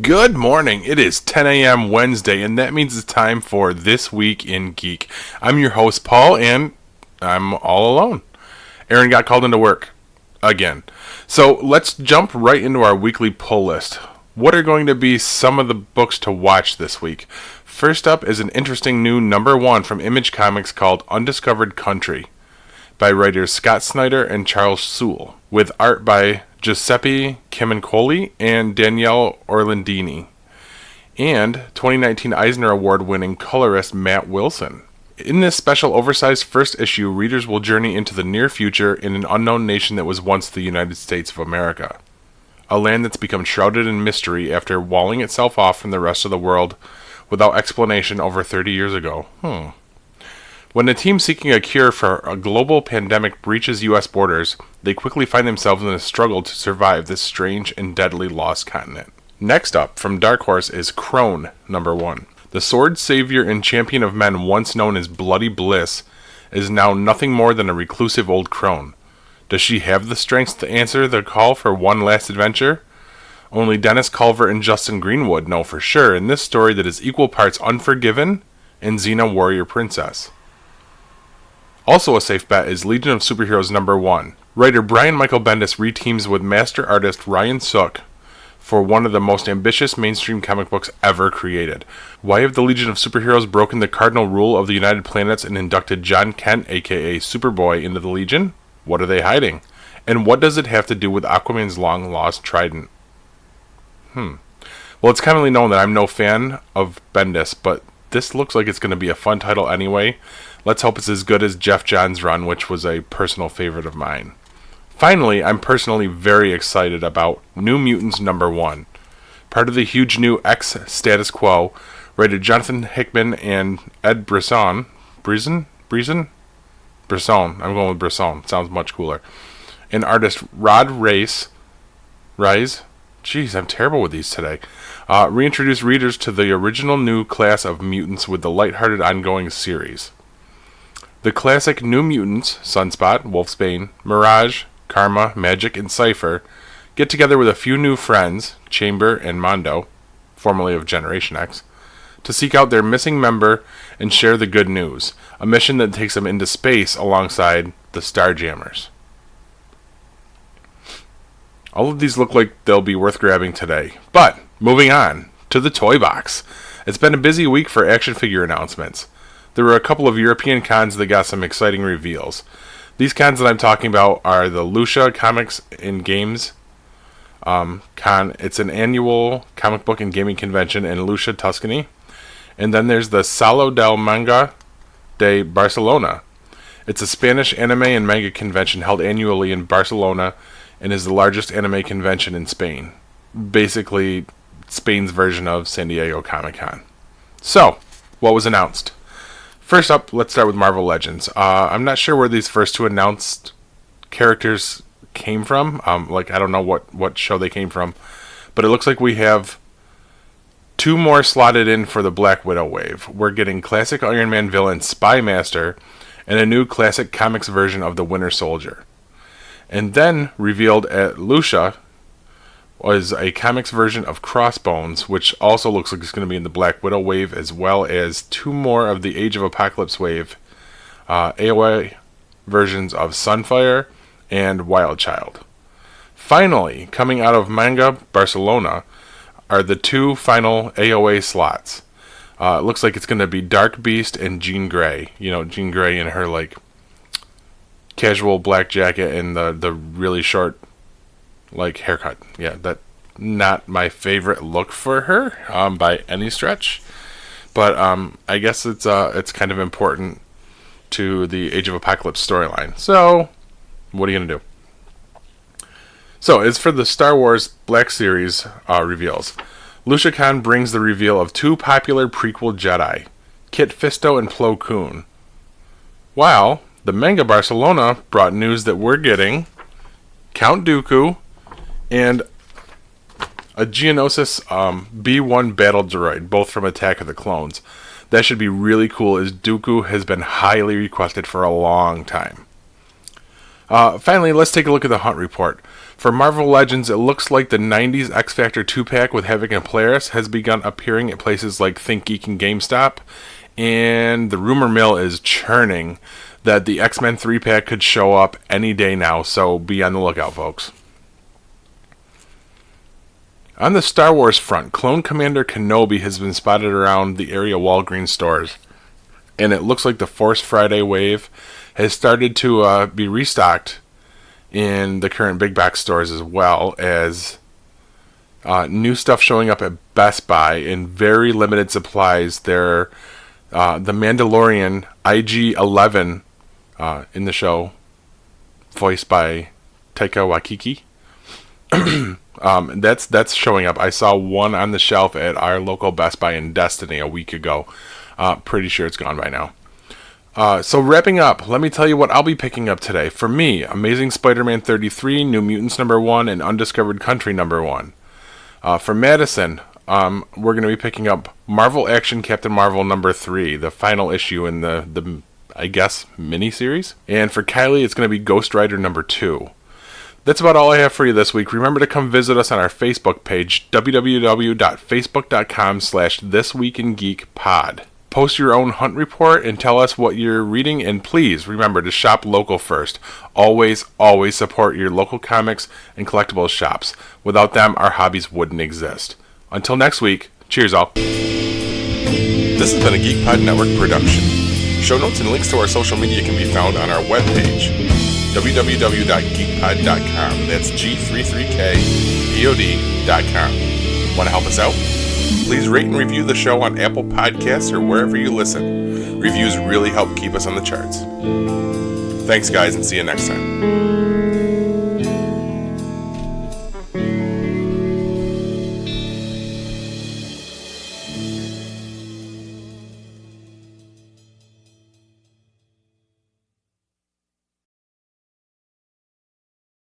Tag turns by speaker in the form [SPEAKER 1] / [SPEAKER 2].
[SPEAKER 1] Good morning. It is 10 a.m. Wednesday, and that means it's time for This Week in Geek. I'm your host, Paul, and I'm all alone. Aaron got called into work again. So let's jump right into our weekly pull list. What are going to be some of the books to watch this week? First up is an interesting new number one from Image Comics called Undiscovered Country by writers Scott Snyder and Charles Soule, with art by Giuseppe Camuncoli and Daniele Orlandini, and 2019 Eisner Award-winning colorist Matt Wilson. In this special oversized first issue, readers will journey into the near future in an unknown nation that was once the United States of America, a land that's become shrouded in mystery after walling itself off from the rest of the world without explanation over 30 years ago. When a team seeking a cure for a global pandemic breaches U.S. borders, they quickly find themselves in a struggle to survive this strange and deadly lost continent. Next up, from Dark Horse, is Crone, number 1. The sword savior and champion of men once known as Bloody Bliss is now nothing more than a reclusive old crone. Does she have the strength to answer the call for one last adventure? Only Dennis Culver and Justin Greenwood know for sure in this story that is equal parts Unforgiven and Xena Warrior Princess. Also a safe bet is Legion of Superheroes number 1. Writer Brian Michael Bendis reteams with master artist Ryan Sook for one of the most ambitious mainstream comic books ever created. Why have the Legion of Superheroes broken the cardinal rule of the United Planets and inducted John Kent, aka Superboy, into the Legion? What are they hiding? And what does it have to do with Aquaman's long-lost trident? Well, it's commonly known that I'm no fan of Bendis, but this looks like it's going to be a fun title anyway. Let's hope it's as good as Jeff Johns' run, which was a personal favorite of mine. Finally, I'm personally very excited about New Mutants number 1. Part of the huge new X status quo, writer Jonathan Hickman and Ed Brisson. Brisson? I'm going with Brisson. Sounds much cooler. And artist Rod Rise. Jeez, I'm terrible with these today. Reintroduce readers to the original new class of mutants with the lighthearted ongoing series. The classic New Mutants, Sunspot, Wolfsbane, Mirage, Karma, Magic, and Cypher, get together with a few new friends, Chamber and Mondo, formerly of Generation X, to seek out their missing member and share the good news, a mission that takes them into space alongside the Starjammers. All of these look like they'll be worth grabbing today. But, moving on to the toy box. It's been a busy week for action figure announcements. There were a couple of European cons that got some exciting reveals. These cons that I'm talking about are the Lucia Comics and Games con. It's an annual comic book and gaming convention in Lucia, Tuscany. And then there's the Saló del Manga de Barcelona. It's a Spanish anime and manga convention held annually in Barcelona and is the largest anime convention in Spain. Basically, Spain's version of San Diego Comic-Con. So, what was announced? First up, let's start with Marvel Legends. I'm not sure where these first two announced characters came from. I don't know what show they came from. But it looks like we have 2 more slotted in for the Black Widow wave. We're getting classic Iron Man villain Spy Master and a new classic comics version of the Winter Soldier. And then revealed at Lucia was a comics version of Crossbones, which also looks like it's going to be in the Black Widow wave, as well as 2 more of the Age of Apocalypse wave AOA versions of Sunfire and Wild Child. Finally, coming out of Manga Barcelona are the 2 final AOA slots. It looks like it's going to be Dark Beast and Jean Grey. You know, Jean Grey in her casual black jacket and the really short haircut. Yeah, that not my favorite look for her by any stretch, but I guess it's kind of important to the Age of Apocalypse storyline. So, what are you gonna do? So, as for the Star Wars Black Series reveals, LuciaCon brings the reveal of 2 popular prequel Jedi, Kit Fisto and Plo Koon. While the Manga Barcelona brought news that we're getting Count Dooku and a Geonosis B1 battle droid, both from Attack of the Clones. That should be really cool, as Dooku has been highly requested for a long time. Finally, let's take a look at the Hunt Report. For Marvel Legends, it looks like the 90s X-Factor 2-pack with Havoc and Polaris has begun appearing at places like Think Geek and GameStop, and the rumor mill is churning that the X-Men 3-pack could show up any day now, so be on the lookout, folks. On the Star Wars front, Clone Commander Kenobi has been spotted around the area Walgreens stores, and it looks like the Force Friday wave has started to be restocked in the current big box stores, as well as new stuff showing up at Best Buy in very limited supplies. The Mandalorian IG-11 in the show, voiced by Taika Waititi. That's showing up. I saw one on the shelf at our local Best Buy in Destiny a week ago. Pretty sure it's gone by now. So wrapping up, let me tell you what I'll be picking up today. For me, Amazing Spider-Man 33, New Mutants #1, and Undiscovered Country #1. For Madison, we're going to be picking up Marvel Action Captain Marvel #3, the final issue in the I guess, mini-series. And for Kylie, it's going to be Ghost Rider #2. That's about all I have for you this week. Remember to come visit us on our Facebook page, www.facebook.com/thisweekingeekpod. Post your own Hunt Report and tell us what you're reading, and please remember to shop local first. Always, always support your local comics and collectibles shops. Without them, our hobbies wouldn't exist. Until next week, cheers all. This has been a GeekPod Network production. Show notes and links to our social media can be found on our webpage, www.geekpod.com. That's G33kpod.com. Want to help us out? Please rate and review the show on Apple Podcasts or wherever you listen. Reviews really help keep us on the charts. Thanks, guys, and see you next time.